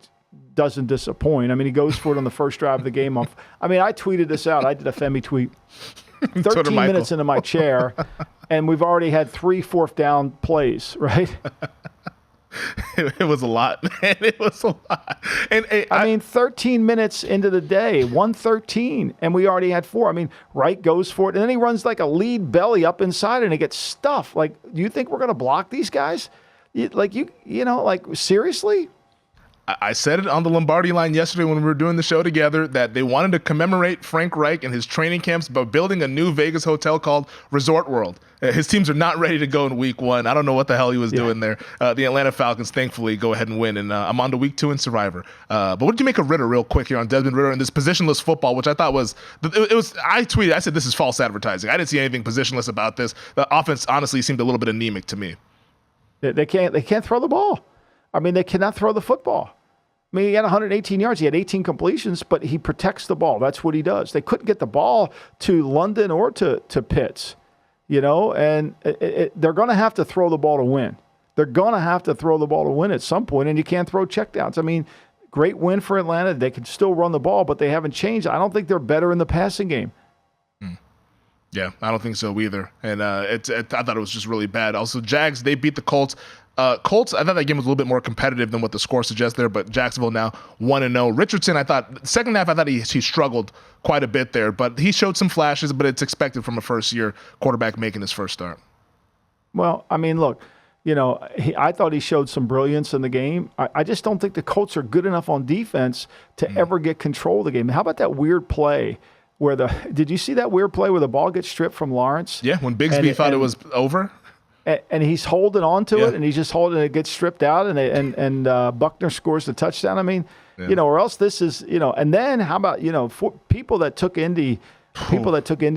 doesn't disappoint. I mean, he goes for it on the first drive of the game. I tweeted this out. I did a Femi tweet. 13 minutes into my chair, and we've already had 3 fourth down plays, right? It was a lot, man. It was a lot. And I mean, 13 minutes into the day, 1:13, and we already had 4. I mean, Wright goes for it, and then he runs like a lead belly up inside, and it gets stuffed. Like, do you think we're going to block these guys? Seriously? I said it on the Lombardi line yesterday when we were doing the show together that they wanted to commemorate Frank Reich and his training camps by building a new Vegas hotel called Resort World. His teams are not ready to go in week 1. I don't know what the hell he was doing there. The Atlanta Falcons, thankfully, go ahead and win. And I'm on to week 2 in Survivor. But what did you make of Ritter real quick here on Desmond Ritter and this positionless football, which I thought was, I tweeted, I said this is false advertising. I didn't see anything positionless about this. The offense honestly seemed a little bit anemic to me. They can't throw the ball. I mean, they cannot throw the football. I mean, he had 118 yards. He had 18 completions, but he protects the ball. That's what he does. They couldn't get the ball to London or to Pitts, and they're going to have to throw the ball to win. They're going to have to throw the ball to win at some point, and you can't throw checkdowns. I mean, great win for Atlanta. They can still run the ball, but they haven't changed. I don't think they're better in the passing game. Yeah, I don't think so either. And I thought it was just really bad. Also, Jags, they beat the Colts. Colts, I thought that game was a little bit more competitive than what the score suggests there, but Jacksonville now 1-0. Richardson, I thought, second half, I thought he struggled quite a bit there, but he showed some flashes, but it's expected from a first-year quarterback making his first start. Well, I mean, look, I thought he showed some brilliance in the game. I just don't think the Colts are good enough on defense to ever get control of the game. How about that weird play where did you see that weird play where the ball gets stripped from Lawrence? Yeah, when Bigsby thought it was over. And he's holding on to it, and he's just holding it. It gets stripped out, and Buckner scores the touchdown. I mean, or else this is, And then how about, for people that took Indy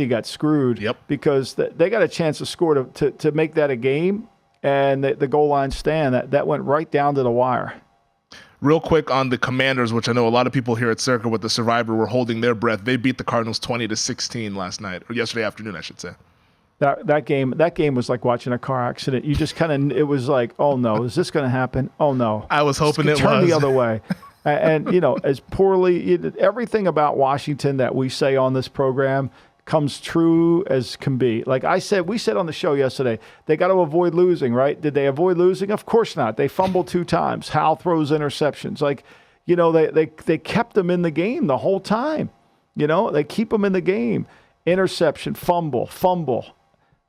got screwed. Yep. Because they got a chance to score to make that a game, and the goal line stand that went right down to the wire. Real quick on the Commanders, which I know a lot of people here at Circa with the Survivor were holding their breath. They beat the Cardinals 20-16 last night, or yesterday afternoon, I should say. That game was like watching a car accident. You just it was like, oh no, is this going to happen? Oh no. I was hoping it was. Turn the other way. And, as poorly, everything about Washington that we say on this program comes true as can be. Like we said on the show yesterday, they got to avoid losing, right? Did they avoid losing? Of course not. They fumbled 2 times. Hal throws interceptions. Like, they kept them in the game the whole time. They keep them in the game. Interception, fumble.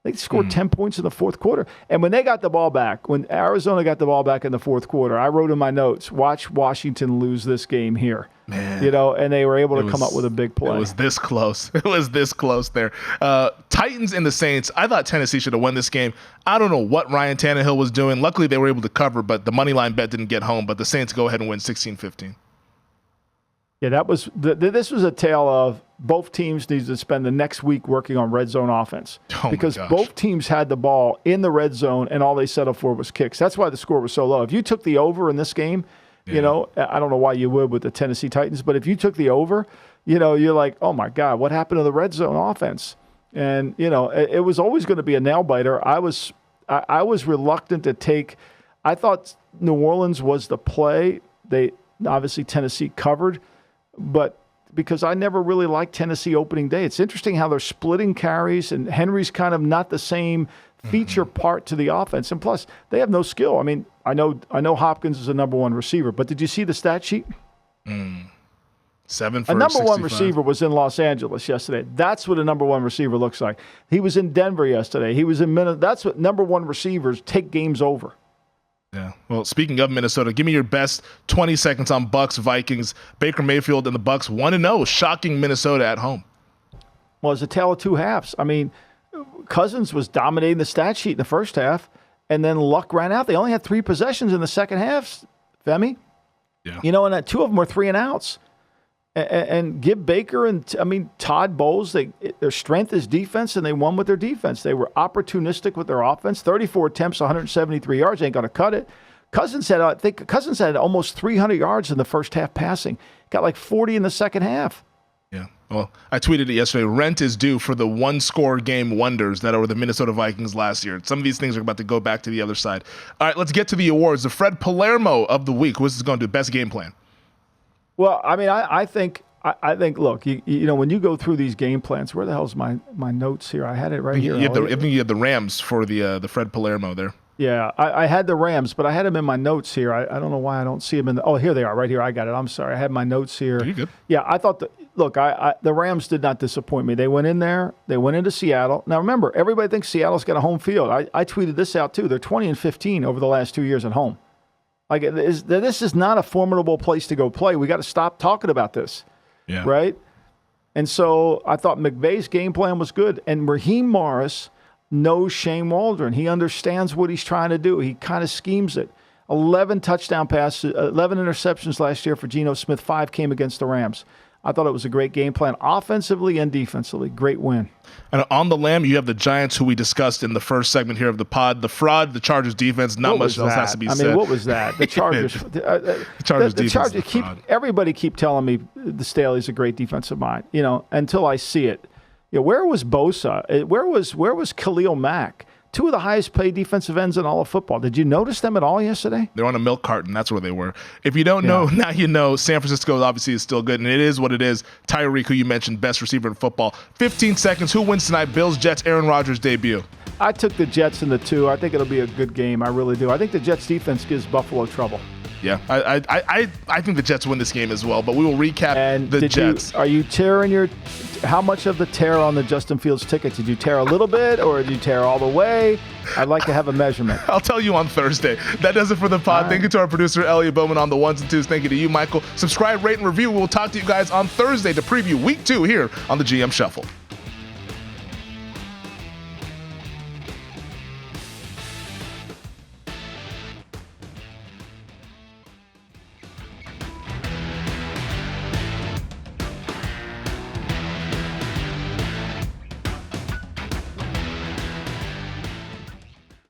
They scored 10 points in the fourth quarter. And when they got the ball back, when Arizona got the ball back in the fourth quarter, I wrote in my notes, watch Washington lose this game here. Man. And they were able to come up with a big play. It was this close. It was this close there. Titans and the Saints, I thought Tennessee should have won this game. I don't know what Ryan Tannehill was doing. Luckily, they were able to cover, but the money line bet didn't get home. But the Saints go ahead and win 16-15. Yeah, this was a tale of both teams needed to spend the next week working on red zone offense because both teams had the ball in the red zone and all they settled for was kicks. That's why the score was so low. If you took the over in this game, I don't know why you would with the Tennessee Titans, but if you took the over, you're like, oh my God, what happened to the red zone offense? And it was always going to be a nail biter. I was reluctant to take. I thought New Orleans was the play. They obviously Tennessee covered. But because I never really liked Tennessee opening day. It's interesting how they're splitting carries, and Henry's kind of not the same feature part to the offense. And plus, they have no skill. I mean, I know Hopkins is a number 1 receiver, but did you see the stat sheet? 7 for a number 65. 1 receiver was in Los Angeles yesterday. That's what a number 1 receiver looks like. He was in Denver yesterday. He was in Minnesota. That's what number 1 receivers take games over. Yeah. Well, speaking of Minnesota, give me your best 20 seconds on Bucks, Vikings, Baker Mayfield, and the Bucks 1-0, shocking Minnesota at home. Well, it's a tale of 2 halves. I mean, Cousins was dominating the stat sheet in the first half, and then luck ran out. They only had 3 possessions in the second half, Femi. Yeah. And 2 of them were 3-and-outs. And give Baker and Todd Bowles, their strength is defense, and they won with their defense. They were opportunistic with their offense. 34 attempts, 173 yards, ain't going to cut it. Cousins had almost 300 yards in the first half passing. Got like 40 in the second half. Yeah. Well, I tweeted it yesterday. Rent is due for the 1-score game wonders that were the Minnesota Vikings last year. Some of these things are about to go back to the other side. All right, let's get to the awards. The Fred Palermo of the week. Who's going to do best game plan? Well, I think. Look, when you go through these game plans, where the hell's my notes here? I had it right here. I think you had the Rams for the Fred Palermo there. Yeah, I had the Rams, but I had them in my notes here. I don't know why I don't see them in the. Oh, here they are, right here. I got it. I'm sorry. I had my notes here. You're good. Yeah, I thought the Rams did not disappoint me. They went in there. They went into Seattle. Now remember, everybody thinks Seattle's got a home field. I tweeted this out too. They're 20-15 over the last 2 years at home. Like this is not a formidable place to go play. We got to stop talking about this, right? And so I thought McVay's game plan was good, and Raheem Morris knows Shane Waldron. He understands what he's trying to do. He kind of schemes it. 11 touchdown passes, 11 interceptions last year for Geno Smith. 5 came against the Rams. I thought it was a great game plan offensively and defensively. Great win. And on the lam, you have the Giants, who we discussed in the first segment here of the pod. The fraud, the Chargers defense, not much else has to be said. I mean, what was that? The Chargers. the Chargers defense. Everybody keep telling me the Staley's a great defensive mind, until I see it. Where was Bosa? Where was Khalil Mack? Two of the highest paid defensive ends in all of football. Did you notice them at all yesterday? They're on a milk carton. That's where they were. If you don't know, now you know. San Francisco obviously is still good, and it is what it is. Tyreek, who you mentioned, best receiver in football. 15 seconds. Who wins tonight? Bills, Jets, Aaron Rodgers' debut. I took the Jets in the 2. I think it'll be a good game. I really do. I think the Jets defense gives Buffalo trouble. Yeah, I think the Jets win this game as well, but we will recap the Jets. Are you tearing how much of the tear on the Justin Fields ticket? Did you tear a little bit or did you tear all the way? I'd like to have a measurement. I'll tell you on Thursday. That does it for the pod. Thank you to our producer, Elliot Bowman, on the ones and twos. Thank you to you, Michael. Subscribe, rate, and review. We'll talk to you guys on Thursday to preview Week 2 here on the GM Shuffle.